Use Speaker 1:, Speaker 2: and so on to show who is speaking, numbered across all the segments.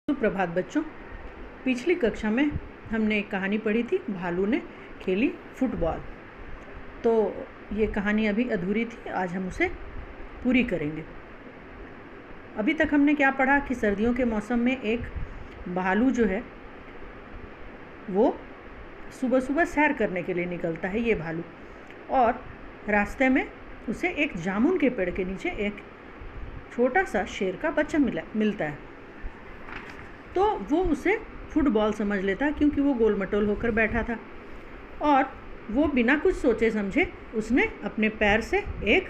Speaker 1: सुप्रभात बच्चों। पिछली कक्षा में हमने एक कहानी पढ़ी थी, भालू ने खेली फुटबॉल। तो ये कहानी अभी अधूरी थी, आज हम उसे पूरी करेंगे। अभी तक हमने क्या पढ़ा कि सर्दियों के मौसम में एक भालू जो है वो सुबह सुबह सैर करने के लिए निकलता है, ये भालू। और रास्ते में उसे एक जामुन के पेड़ के नीचे एक छोटा सा शेर का बच्चा मिलता है। तो वो उसे फुटबॉल समझ लेता क्योंकि वो गोल मटोल होकर बैठा था, और वो बिना कुछ सोचे समझे उसने अपने पैर से एक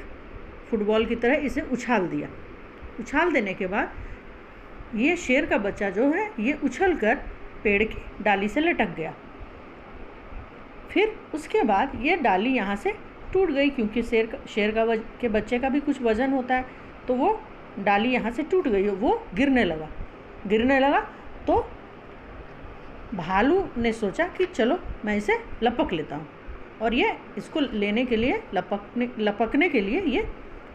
Speaker 1: फुटबॉल की तरह इसे उछाल दिया। उछाल देने के बाद ये शेर का बच्चा जो है ये उछल कर पेड़ की डाली से लटक गया। फिर उसके बाद ये डाली यहाँ से टूट गई, क्योंकि शेर के बच्चे का भी कुछ वज़न होता है, तो वो डाली यहाँ से टूट गई, वो गिरने लगा। तो भालू ने सोचा कि चलो मैं इसे लपक लेता हूँ, और ये इसको लेने के लिए लपकने के लिए ये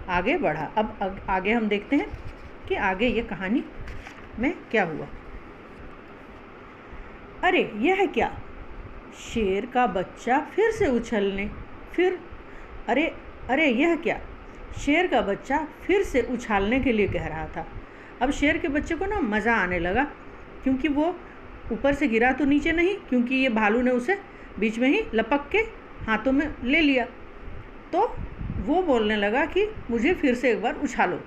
Speaker 1: आगे बढ़ा। अब आगे हम देखते हैं कि आगे ये कहानी में क्या हुआ। अरे यह क्या, शेर का बच्चा फिर से उछलने अरे यह क्या, शेर का बच्चा फिर से उछालने के लिए कह रहा था। अब शेर के बच्चे को ना मज़ा आने लगा, क्योंकि वो ऊपर से गिरा तो नीचे नहीं, क्योंकि ये भालू ने उसे बीच में ही लपक के हाथों में ले लिया। तो वो बोलने लगा कि मुझे फिर से एक बार उछालो।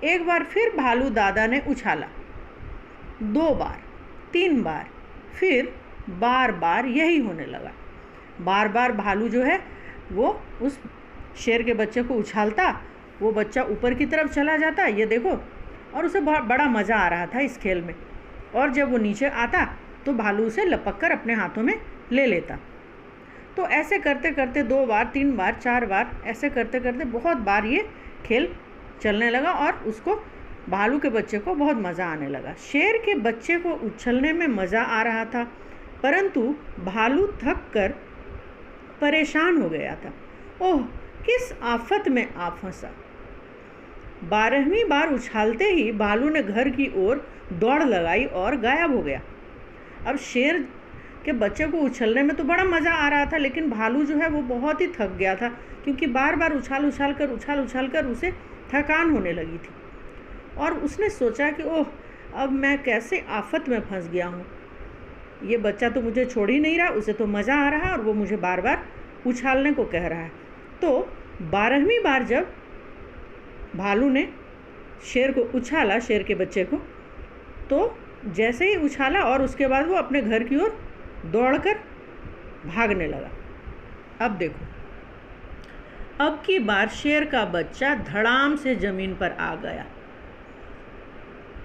Speaker 1: एक बार फिर भालू दादा ने उछाला, 2 बार, 3 बार, फिर बार बार यही होने लगा। बार बार भालू जो है वो उस शेर के बच्चे को उछालता, वो बच्चा ऊपर की तरफ चला जाता, ये देखो, और उसे बहुत बड़ा मज़ा आ रहा था इस खेल में। और जब वो नीचे आता तो भालू उसे लपक कर अपने हाथों में ले लेता। तो ऐसे करते करते 2 बार, 3 बार, 4 बार, ऐसे करते करते बहुत बार ये खेल चलने लगा, और उसको भालू के बच्चे को बहुत मज़ा आने लगा। शेर के बच्चे को उछलने में मज़ा आ रहा था, परंतु भालू थक कर परेशान हो गया था। ओह, किस आफत में आ फंसा। 12वीं बार उछालते ही भालू ने घर की ओर दौड़ लगाई और गायब हो गया। अब शेर के बच्चे को उछलने में तो बड़ा मज़ा आ रहा था, लेकिन भालू जो है वो बहुत ही थक गया था, क्योंकि बार बार उछाल उछाल कर उसे थकान होने लगी थी। और उसने सोचा कि ओह, अब मैं कैसे आफत में फंस गया हूँ। ये बच्चा तो मुझे छोड़ ही नहीं रहा, उसे तो मज़ा आ रहा है, और वो मुझे बार बार उछालने को कह रहा है। तो 12वीं बार जब भालू ने शेर को उछाला, शेर के बच्चे को, तो जैसे ही उछाला और उसके बाद वो अपने घर की ओर दौड़कर भागने लगा। अब देखो, अब की बार शेर का बच्चा धड़ाम से ज़मीन पर आ गया,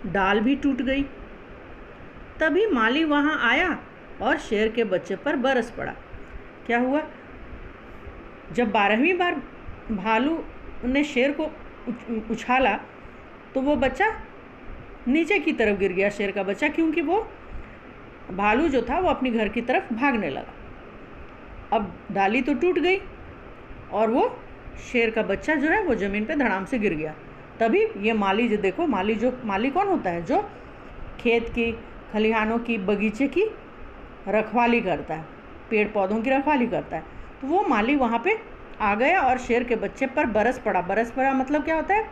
Speaker 1: डाल भी टूट गई। तभी माली वहाँ आया और शेर के बच्चे पर बरस पड़ा। क्या हुआ, जब 12वीं बार भालू ने शेर को उछाला तो वो बच्चा नीचे की तरफ गिर गया, शेर का बच्चा, क्योंकि वो भालू जो था वो अपनी घर की तरफ भागने लगा। अब डाली तो टूट गई और वो शेर का बच्चा जो है वो ज़मीन पे धड़ाम से गिर गया। तभी ये माली जो देखो, माली कौन होता है, जो खेत की, खलिहानों की, बगीचे की रखवाली करता है, पेड़ पौधों की रखवाली करता है। तो वो माली वहाँ पे आ गया और शेर के बच्चे पर बरस पड़ा मतलब क्या होता है,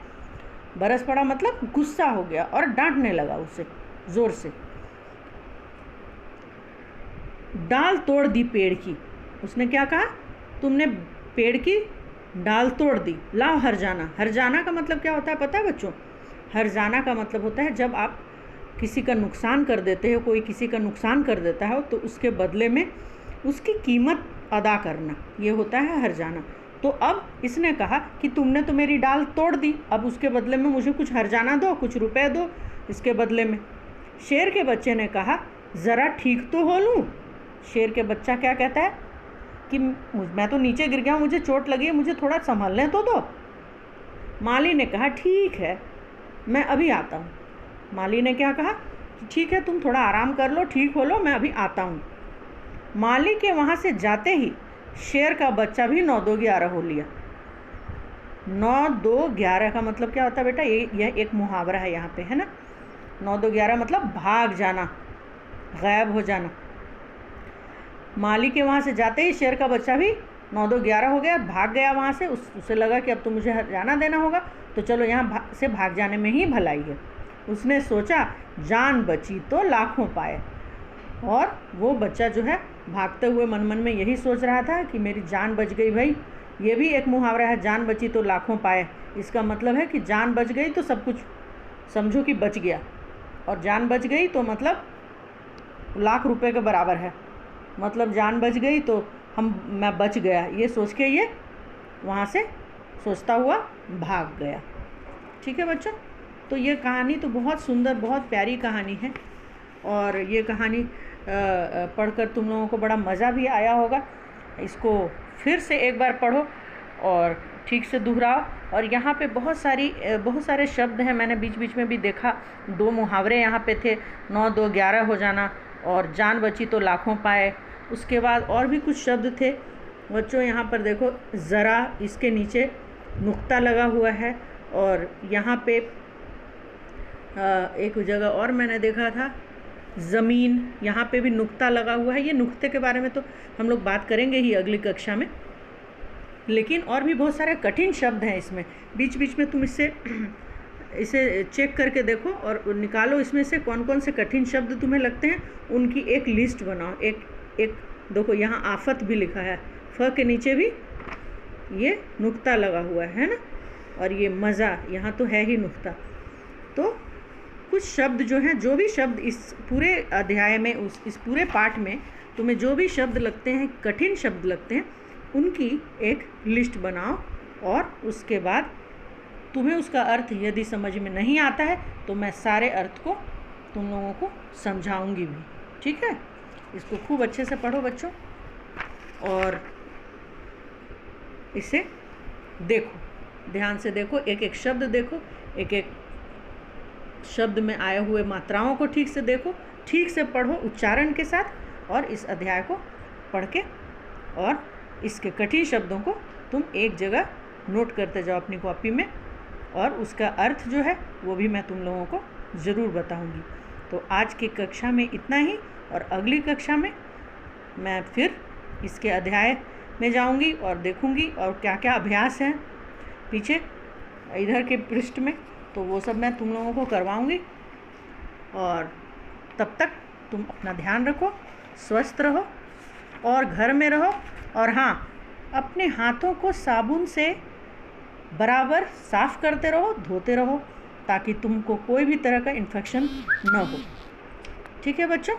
Speaker 1: बरस पड़ा मतलब गुस्सा हो गया और डांटने लगा उसे ज़ोर से। डाल तोड़ दी पेड़ की। उसने क्या कहा, तुमने पेड़ की डाल तोड़ दी, लाओ हरजाना। हरजाना का मतलब क्या होता है पता है बच्चों? हरजाना का मतलब होता है जब आप किसी का नुकसान कर देते हो, कोई किसी का नुकसान कर देता है तो उसके बदले में उसकी कीमत अदा करना, ये होता है हरजाना। तो अब इसने कहा कि तुमने तो मेरी डाल तोड़ दी, अब उसके बदले में मुझे कुछ हरजाना दो, कुछ रुपए दो इसके बदले में। शेर के बच्चे ने कहा, ज़रा ठीक तो हो लूँ। शेर के बच्चा क्या कहता है कि मैं तो नीचे गिर गया हूँ, मुझे चोट लगी है, मुझे थोड़ा संभलने तो दो। माली ने कहा, ठीक है, मैं अभी आता हूँ। माली ने क्या कहा, ठीक है, तुम थोड़ा आराम कर लो, ठीक हो लो, मैं अभी आता हूँ। माली के वहाँ से जाते ही शेर का बच्चा भी 9 2 11 हो लिया। 9 2 11 का मतलब क्या होता है बेटा, यह एक मुहावरा है यहाँ पे, है ना। 9 2 11 मतलब भाग जाना, गायब हो जाना। माली के वहाँ से जाते ही शेर का बच्चा भी 9 2 11 हो गया, भाग गया वहाँ से। उसे लगा कि अब तो मुझे जाना देना होगा, तो चलो यहाँ से भाग जाने में ही भलाई है। उसने सोचा जान बची तो लाखों पाए। और वो बच्चा जो है भागते हुए मन मन में यही सोच रहा था कि मेरी जान बच गई भाई। ये भी एक मुहावरा है, जान बची तो लाखों पाए। इसका मतलब है कि जान बच गई तो सब कुछ समझो कि बच गया, और जान बच गई तो मतलब लाख रुपए के बराबर है। मतलब जान बच गई तो मैं बच गया, ये सोच के ये वहाँ से सोचता हुआ भाग गया। ठीक है बच्चों, तो ये कहानी तो बहुत सुंदर, बहुत प्यारी कहानी है। और ये कहानी पढ़कर तुम लोगों को बड़ा मज़ा भी आया होगा। इसको फिर से एक बार पढ़ो और ठीक से दोहराओ। और यहाँ पे बहुत सारे शब्द हैं, मैंने बीच बीच में भी देखा। 2 मुहावरे यहाँ पे थे, 9 2 11 हो जाना और जान बची तो लाखों पाए। उसके बाद और भी कुछ शब्द थे बच्चों। यहाँ पर देखो, ज़रा, इसके नीचे नुक्ता लगा हुआ है। और यहाँ पे एक जगह और मैंने देखा था, ज़मीन, यहाँ पे भी नुक्ता लगा हुआ है। ये नुक्ते के बारे में तो हम लोग बात करेंगे ही अगली कक्षा में। लेकिन और भी बहुत सारे कठिन शब्द हैं इसमें। बीच बीच में तुम इसे चेक करके देखो और निकालो इसमें से कौन कौन से कठिन शब्द तुम्हें लगते हैं, उनकी एक लिस्ट बनाओ। एक देखो, यहाँ आफत भी लिखा है, फ के नीचे भी ये नुक्ता लगा हुआ है ना। और ये मज़ा, यहाँ तो है ही नुक्ता। तो कुछ शब्द जो हैं, जो भी शब्द इस पूरे अध्याय में, इस पूरे पाठ में तुम्हें जो भी शब्द लगते हैं, कठिन शब्द लगते हैं, उनकी एक लिस्ट बनाओ। और उसके बाद तुम्हें उसका अर्थ यदि समझ में नहीं आता है तो मैं सारे अर्थ को तुम लोगों को समझाऊंगी भी। ठीक है, इसको खूब अच्छे से पढ़ो बच्चों और इसे देखो, ध्यान से देखो, एक एक शब्द देखो, एक एक शब्द में आए हुए मात्राओं को ठीक से देखो, ठीक से पढ़ो उच्चारण के साथ। और इस अध्याय को पढ़ के और इसके कठिन शब्दों को तुम एक जगह नोट करते जाओ अपनी कॉपी में। और उसका अर्थ जो है वो भी मैं तुम लोगों को ज़रूर बताऊंगी। तो आज की कक्षा में इतना ही, और अगली कक्षा में मैं फिर इसके अध्याय में जाऊंगी और देखूंगी और क्या क्या अभ्यास हैं पीछे इधर के पृष्ठ में, तो वो सब मैं तुम लोगों को करवाऊंगी। और तब तक तुम अपना ध्यान रखो, स्वस्थ रहो और घर में रहो। और हाँ, अपने हाथों को साबुन से बराबर साफ़ करते रहो, धोते रहो, ताकि तुमको कोई भी तरह का इन्फेक्शन न हो। ठीक है बच्चों।